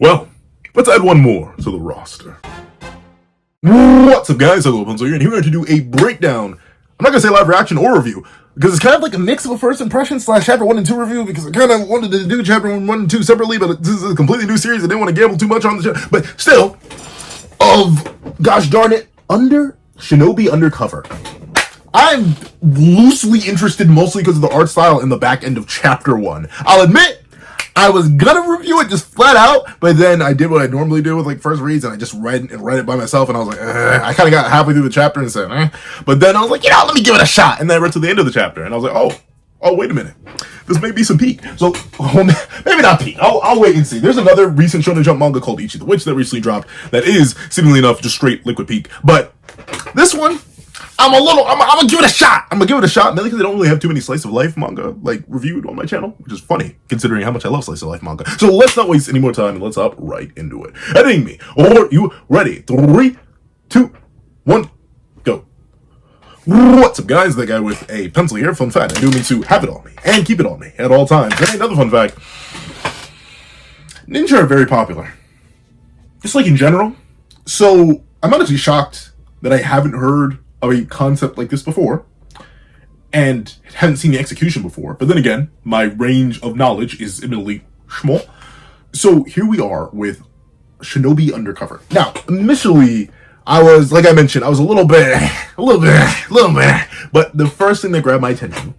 Well, let's add one more to the roster. What's up, guys? Hello, Pencil here, and here we're going to do a breakdown. I'm not going to say live reaction or review, because it's kind of like a mix of a first impression / chapter 1 and 2 review, because I kind of wanted to do chapter 1 and 2 separately, but this is a completely new series. I didn't want to gamble too much on the show. But still, gosh darn it, Shinobi Undercover. I'm loosely interested mostly because of the art style in the back end of chapter 1. I'll admit, I was gonna review it just flat out, but then I did what I normally do with like first reads, and I just read it by myself, and I was like, I kind of got halfway through the chapter and said, but then I was like, let me give it a shot, and then I read to the end of the chapter, and I was like, oh, wait a minute, this may be some peak. So maybe not peak. I'll wait and see. There's another recent Shonen Jump manga called Ichi the Witch that recently dropped that is seemingly enough just straight liquid peak, but this one, I'm gonna give it a shot. I'm gonna give it a shot, mainly because I don't really have too many slice of life manga like reviewed on my channel, which is funny considering how much I love slice of life manga. So let's not waste any more time and let's hop right into it. Editing me. Are you ready? 3, 2, 1, go. What's up, guys? The guy with a pencil here. Fun fact: I do mean to have it on me and keep it on me at all times. And another fun fact: ninja are very popular, just like in general. So I'm honestly shocked that I haven't heard of a concept like this before and haven't seen the execution before. But then again, my range of knowledge is admittedly small. So here we are with Shinobi Undercover. Now, initially, I was, like I mentioned, I was a little bit, but the first thing that grabbed my attention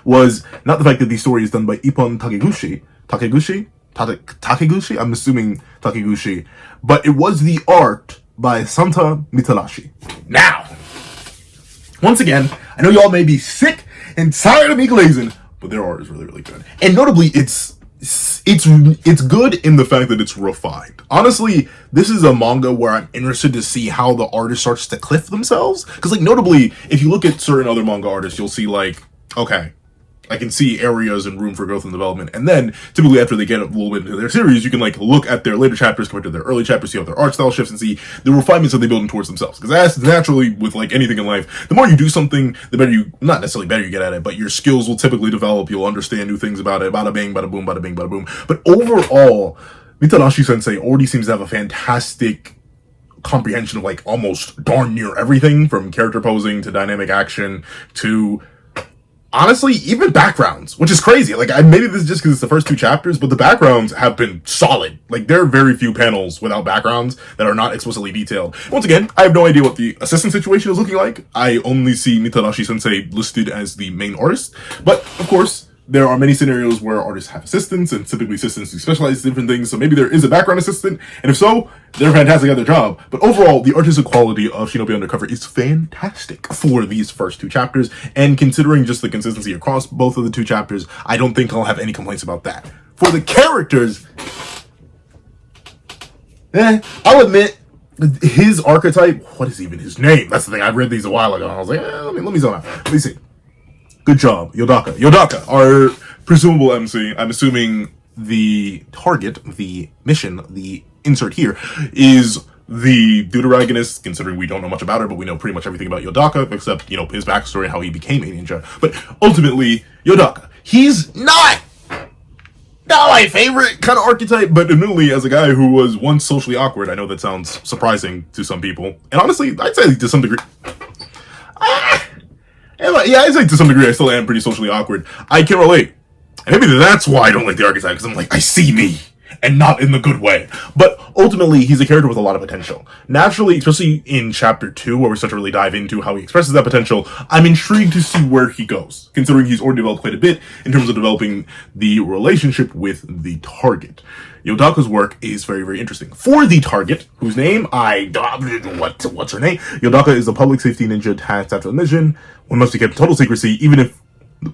was not the fact that the story is done by Ippon Takeguchi, I'm assuming Takeguchi, but it was the art by Santa Mitarashi. Now, once again, I know y'all may be sick and tired of me glazing, but their art is really, really good. And notably, it's good in the fact that it's refined. Honestly, this is a manga where I'm interested to see how the artist starts to cliff themselves. Because, like, notably, if you look at certain other manga artists, you'll see, like, okay, I can see areas and room for growth and development. And then, typically after they get a little bit into their series, you can like look at their later chapters compared to their early chapters, see how their art style shifts, and see the refinements that they build towards themselves. Because that's naturally with like anything in life, the more you do something, the better you, not necessarily better you get at it, but your skills will typically develop. You'll understand new things about it. Bada bing, bada boom, bada bing, bada boom. But overall, Mitarashi Sensei already seems to have a fantastic comprehension of like almost darn near everything, from character posing to dynamic action to honestly, even backgrounds, which is crazy. Like, maybe this is just because it's the first 2 chapters, but the backgrounds have been solid. Like, there are very few panels without backgrounds that are not explicitly detailed. Once again, I have no idea what the assistant situation is looking like. I only see Mitarashi Sensei listed as the main artist. But, of course, there are many scenarios where artists have assistants, and typically assistants who specialize in different things, so maybe there is a background assistant, and if so, they're fantastic at their job. But overall, the artistic quality of Shinobi Undercover is fantastic for these first 2 chapters, and considering just the consistency across both of the 2 chapters, I don't think I'll have any complaints about that. For the characters, I'll admit, his archetype, what is even his name? That's the thing, I read these a while ago, and I was like, let me zone out. Let me see. Good job, Yodaka. Yodaka, our presumable MC. I'm assuming the target, the mission, the insert here, is the deuteragonist, considering we don't know much about her, but we know pretty much everything about Yodaka, except, his backstory, how he became a ninja. But ultimately, Yodaka, he's not my favorite kind of archetype, but admittedly, as a guy who was once socially awkward, I know that sounds surprising to some people. And honestly, I'd say to some degree, yeah, I'd say to some degree I still am pretty socially awkward. I can relate. And maybe that's why I don't like the archetype, because I'm like, I see me, and not in the good way. But ultimately, he's a character with a lot of potential. Naturally, especially in chapter 2, where we start to really dive into how he expresses that potential, I'm intrigued to see where he goes, considering he's already developed quite a bit in terms of developing the relationship with the target. Yodaka's work is very, very interesting. For the target, whose name what's her name? Yodaka is a public safety ninja tasked after the mission. One must be kept in total secrecy, even if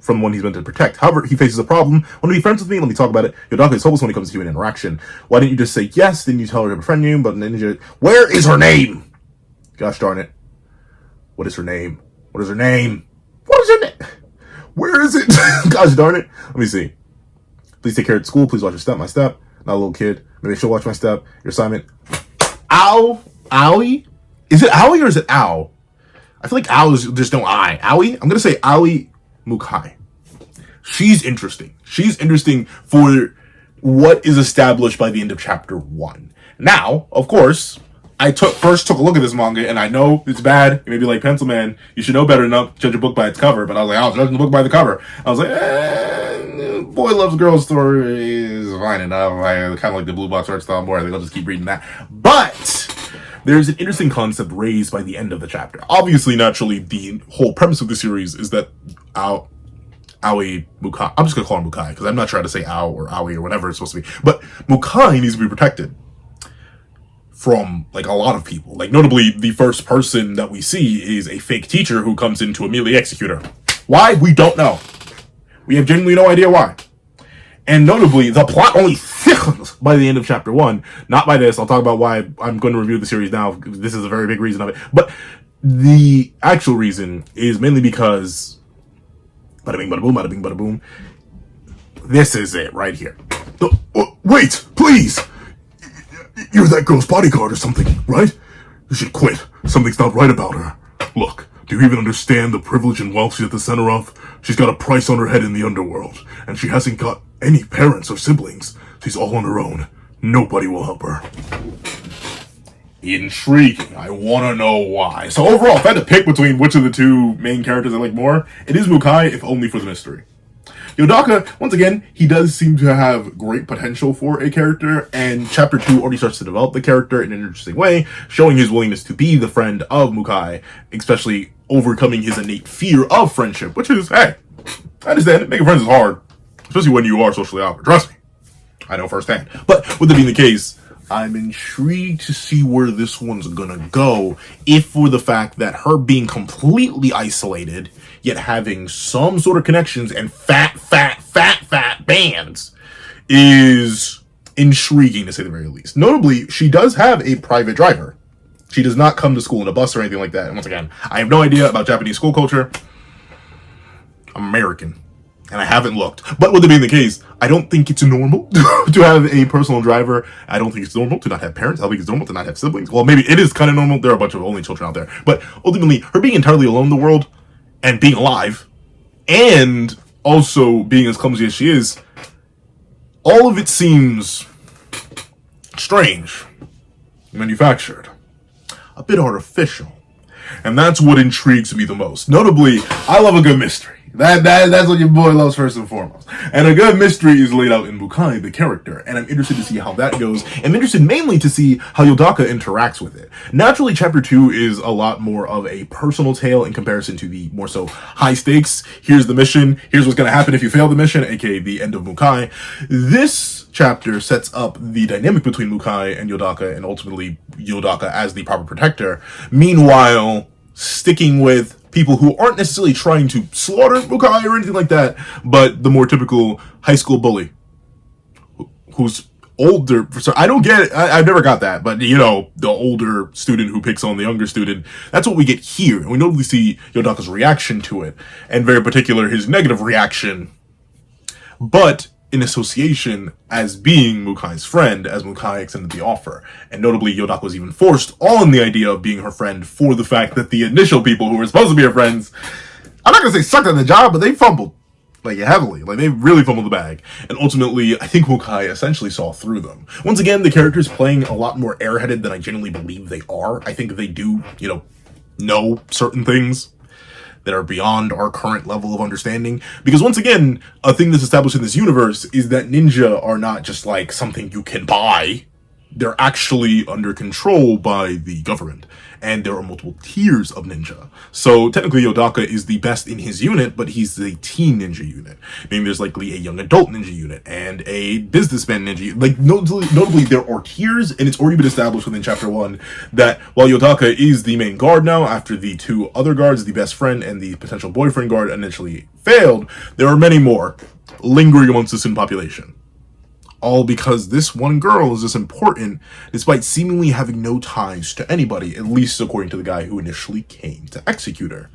from the one he's meant to protect. However, he faces a problem. Want to be friends with me? Let me talk about it. Yodaka is hopeless when it comes to human interaction. Why didn't you just say yes? Didn't you tell her to befriend you? But ninja, where is her name? Gosh darn it. What is her name? What is her name? What is her name? Where is it? Gosh darn it. Let me see. Please take care at school. Please watch your step, my step. Not a little kid. Maybe she'll watch my step. Your assignment. Owie? Is it Owie or is it Ow? I feel like Ow is there's no I. Owie? I'm gonna say Owie Mukai. She's interesting. She's interesting for what is established by the end of chapter 1. Now, of course, I first took a look at this manga, and I know it's bad. You may be like, Pencil Man, you should know better enough to judge a book by its cover. But I was like, I was judging the book by the cover. I was like, boy loves girl story is fine enough. I kind of like the blue box art style more. I think I'll just keep reading that. But there's an interesting concept raised by the end of the chapter. Obviously, naturally, the whole premise of the series is that Aoi Mukai, I'm just going to call her Mukai, because I'm not sure how to say Ao or Aoi or whatever it's supposed to be. But Mukai needs to be protected from, like, a lot of people. Like, notably, the first person that we see is a fake teacher who comes in to immediately execute her. Why? We don't know. We have genuinely no idea why. And notably, the plot only thickens by the end of chapter 1. Not by this. I'll talk about why I'm going to review the series now. This is a very big reason of it. But the actual reason is mainly because bada bing, bada boom, bada bing, bada boom. This is it right here. Wait, please! You're that girl's bodyguard or something, right? You should quit. Something's not right about her. Look, do you even understand the privilege and wealth she's at the center of? She's got a price on her head in the underworld, and she hasn't got any parents or siblings. She's all on her own. Nobody will help her. Intriguing. I want to know why. So overall, if I had to pick between which of the two main characters I like more, it is Mukai, if only for the mystery. Yodaka, once again, he does seem to have great potential for a character, and chapter 2 already starts to develop the character in an interesting way, showing his willingness to be the friend of Mukai, especially overcoming his innate fear of friendship, which is, hey, I understand it. Making friends is hard, especially when you are socially awkward. Trust me. I know firsthand. But with that being the case, I'm intrigued to see where this one's gonna go, if for the fact that her being completely isolated, yet having some sort of connections and fat bands, is intriguing to say the very least. Notably, she does have a private driver. She does not come to school in a bus or anything like that. And once again, I have no idea about Japanese school culture. I'm American, and I haven't looked. But with it being the case, I don't think it's normal to have a personal driver. I don't think it's normal to not have parents. I don't think it's normal to not have siblings. Well, maybe it is kind of normal. There are a bunch of only children out there. But ultimately, her being entirely alone in the world, and being alive, and also being as clumsy as she is, all of it seems strange, manufactured, a bit artificial. And that's what intrigues me the most. Notably, I love a good mystery. That's what your boy loves first and foremost. And a good mystery is laid out in Mukai, the character, and I'm interested to see how that goes. I'm interested mainly to see how Yodaka interacts with it. Naturally, chapter 2 is a lot more of a personal tale in comparison to the more so high stakes. Here's the mission. Here's what's going to happen if you fail the mission, aka the end of Mukai. This chapter sets up the dynamic between Mukai and Yodaka, and ultimately Yodaka as the proper protector. Meanwhile, sticking with people who aren't necessarily trying to slaughter Mukai or anything like that, but the more typical high school bully who's older. So I don't get it. I've never got that, but you know, the older student who picks on the younger student. That's what we get here, and we notably see Yodaka's reaction to it, and very particular his negative reaction, but in association as being Mukai's friend, as Mukai extended the offer. And notably, Yodaka was even forced on the idea of being her friend for the fact that the initial people who were supposed to be her friends, I'm not going to say sucked at the job, but they fumbled, like, heavily. Like, they really fumbled the bag. And ultimately, I think Mukai essentially saw through them. Once again, the characters playing a lot more airheaded than I genuinely believe they are. I think they do, know certain things that are beyond our current level of understanding. Because once again, a thing that's established in this universe is that ninja are not just like something you can buy. They're actually under control by the government. And there are multiple tiers of ninja. So technically Yodaka is the best in his unit, but he's the teen ninja unit. Meaning there's likely a young adult ninja unit and a businessman ninja unit. Like, notably there are tiers, and it's already been established within chapter 1 that while Yodaka is the main guard now, after the two other guards, the best friend and the potential boyfriend guard, initially failed, there are many more lingering amongst the student population. All because this one girl is this important, despite seemingly having no ties to anybody, at least according to the guy who initially came to execute her.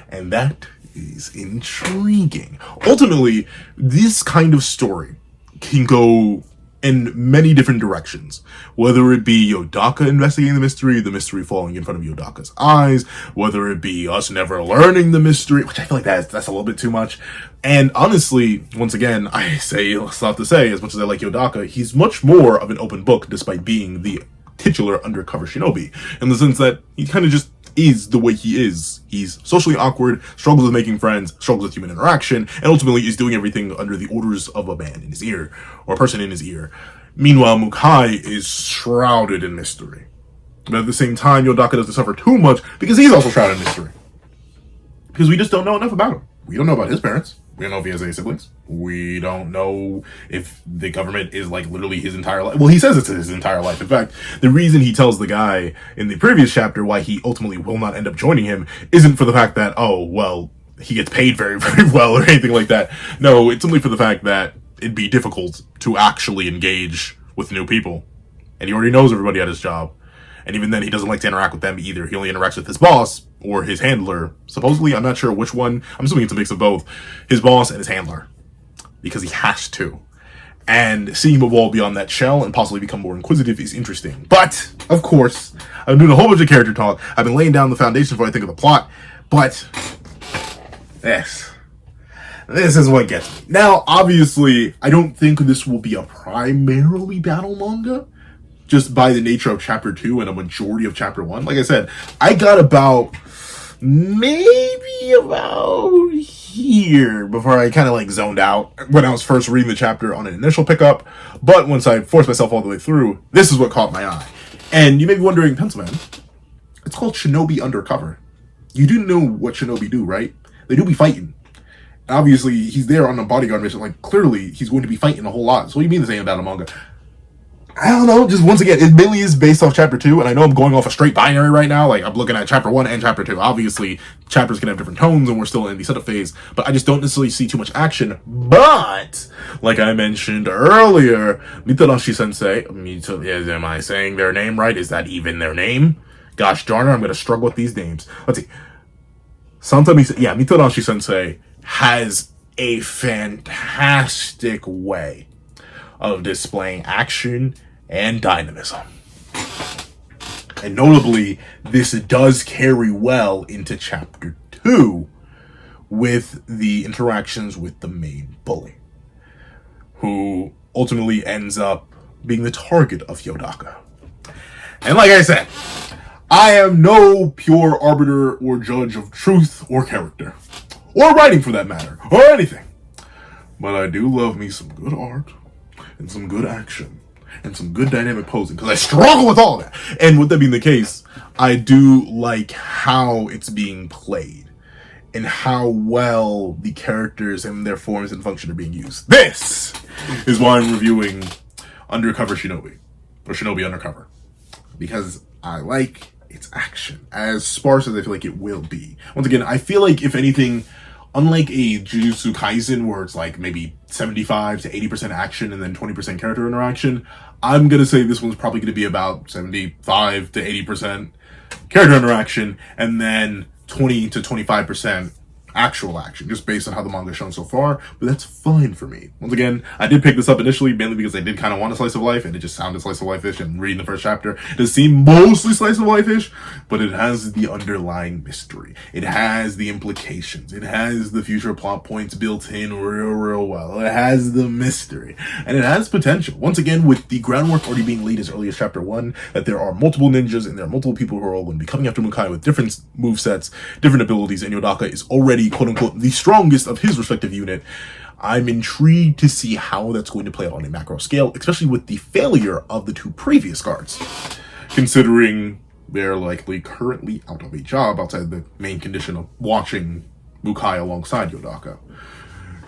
And that is intriguing. Ultimately, this kind of story can go in many different directions. Whether it be Yodaka investigating the mystery falling in front of Yodaka's eyes, whether it be us never learning the mystery, which I feel like that's a little bit too much. And honestly, once again, I say, it's not to say, as much as I like Yodaka, he's much more of an open book despite being the titular undercover shinobi, in the sense that he kind of just is the way he is. He's socially awkward, struggles with making friends, struggles with human interaction, and ultimately is doing everything under the orders of a man in his ear, or a person in his ear. Meanwhile, Mukai is shrouded in mystery. But at the same time, Yodaka doesn't suffer too much because he's also shrouded in mystery. Because we just don't know enough about him. We don't know about his parents. We don't know if he has any siblings. We don't know if the government is like literally his entire life. Well, he says it's his entire life. In fact, the reason he tells the guy in the previous chapter why he ultimately will not end up joining him isn't for the fact that, oh, well, he gets paid very, very well or anything like that. No, it's only for the fact that it'd be difficult to actually engage with new people. And he already knows everybody at his job. And even then, he doesn't like to interact with them either. He only interacts with his boss or his handler. Supposedly, I'm not sure which one. I'm assuming it's a mix of both. His boss and his handler. Because he has to. And seeing him evolve beyond that shell and possibly become more inquisitive is interesting. But, of course, I've been doing a whole bunch of character talk. I've been laying down the foundation for what I think of the plot. But, this is what gets me. Now, obviously, I don't think this will be a primarily battle manga, just by the nature of chapter 2 and a majority of chapter 1. Like I said, I got maybe about here before I kind of like zoned out when I was first reading the chapter on an initial pickup. But once I forced myself all the way through, this is what caught my eye. And you may be wondering, Pencilman, it's called Shinobi Undercover. You do know what Shinobi do, right? They do be fighting. And obviously, he's there on a bodyguard mission. Like, clearly, he's going to be fighting a whole lot. So what do you mean this ain't about a manga? I don't know, just once again, it mainly is based off chapter 2, and I know I'm going off a straight binary right now, like I'm looking at chapter 1 and chapter 2. Obviously, chapters can have different tones, and we're still in the setup phase, but I just don't necessarily see too much action. But, like I mentioned earlier, Mitarashi-sensei, am I saying their name right? Is that even their name? Gosh darn it, I'm going to struggle with these names. Let's see. Mitarashi-sensei has a fantastic way of displaying action and dynamism. And notably, this does carry well into chapter 2 with the interactions with the main bully, who ultimately ends up being the target of Yodaka. And like I said, I am no pure arbiter or judge of truth or character, or writing for that matter, or anything. But I do love me some good art, and some good action, and some good dynamic posing, because I struggle with all of that. And with that being the case, I do like how it's being played, and how well the characters and their forms and function are being used. This is why I'm reviewing Undercover Shinobi, or Shinobi Undercover, because I like its action, as sparse as I feel like it will be. Once again, I feel like, if anything, unlike a Jujutsu Kaisen where it's like maybe 75 to 80% action and then 20% character interaction, I'm going to say this one's probably going to be about 75 to 80% character interaction and then 20 to 25% actual action, just based on how the manga's shown so far, but that's fine for me. Once again, I did pick this up initially mainly because I did kind of want a slice of life, and it just sounded slice of life-ish, and reading the first chapter, it does seem mostly slice of life-ish, but it has the underlying mystery. It has the implications. It has the future plot points built in real well. It has the mystery, and it has potential. Once again, with the groundwork already being laid as early as chapter 1, that there are multiple ninjas, and there are multiple people who are all going to be coming after Mukai with different movesets, different abilities, and Yodaka is already quote-unquote the strongest of his respective unit. I'm intrigued to see how that's going to play out on a macro scale, especially with the failure of the 2 previous guards, considering they're likely currently out of a job outside the main condition of watching Mukai alongside Yodaka.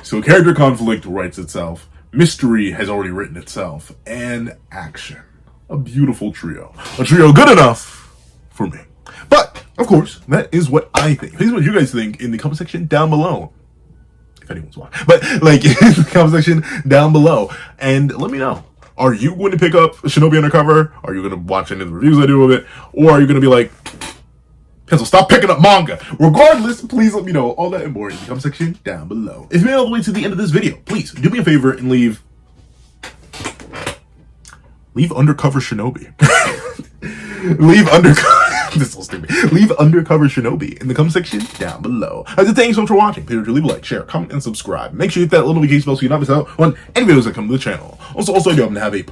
So character conflict writes itself, mystery has already written itself, and action. A beautiful trio. A trio good enough for me. But, of course, that is what I think. Please what you guys think in the comment section down below. If anyone's watching. But, like, in the comment section down below. And let me know. Are you going to pick up Shinobi Undercover? Are you going to watch any of the reviews I do of it? Or are you going to be like, Pencil, stop picking up manga. Regardless, please let me know all that and more in the comment section down below. If you made it all the way to the end of this video, please do me a favor and leave leave Undercover Shinobi. Leave Undercover. This is so stupid. Leave Undercover Shinobi in the comment section down below. Thank you so much for watching. Please leave a like, share, comment, and subscribe. Make sure you hit that little notification bell so you don't miss out on any videos that come to the channel. Also, I do happen to have a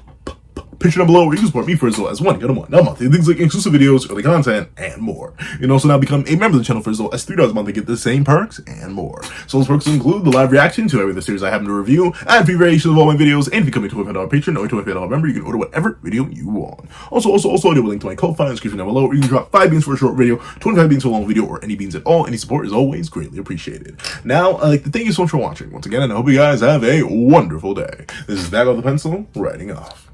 picture down below where you can support me for as low as $1 a month. Things like exclusive videos, early content, and more. You can also now become a member of the channel for as low as $3 a month to get the same perks and more. So those perks include the live reaction to every other series I happen to review, and free variations of all my videos, and if you become a $25 patron or a $25 member, you can order whatever video you want. Also, I do have a link to my Ko-Fi in the description down below where you can drop 5 beans for a short video, 25 beans for a long video, or any beans at all. Any support is always greatly appreciated. Now, I'd like to thank you so much for watching once again, and I hope you guys have a wonderful day. This is Back with the Pencil, writing off.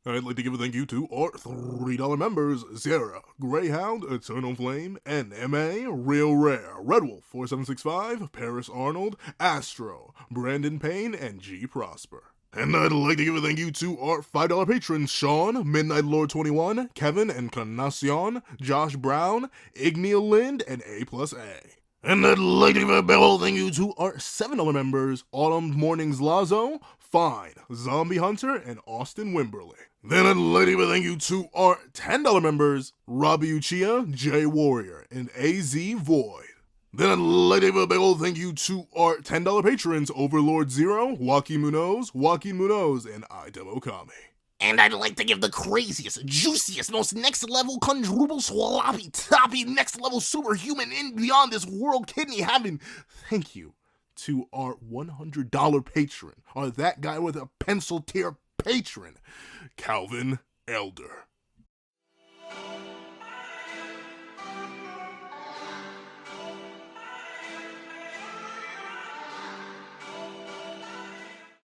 I'd like to give a thank you to our $3 members: Sarah, Greyhound, Eternal Flame, NMA, Real Rare, Red Wolf 4765, Paris Arnold, Astro, Brandon Payne, and G Prosper. And I'd like to give a thank you to our $5 patrons: Sean, Midnight Lord 21, Kevin, Encarnacion, Josh Brown, Igneal Lind, and A+A. And I'd like to give a big old thank you to our $7 members: Autumn Mornings Lazo, Fine, Zombie Hunter, and Austin Wimberly. Then I'd like to give a thank you to our $10 members: Robbie Uchiha, Jay Warrior, and AZ Void. Then I'd like to give a big old thank you to our $10 patrons: Overlord Zero, Joaquin Munoz, and Idem Okami. And I'd like to give the craziest, juiciest, most next-level, quadruple, sloppy, toppy, next-level, superhuman, in beyond this world, kidney having thank you to our $100 patron, or that guy with a pencil tier patron, Calvin Elder.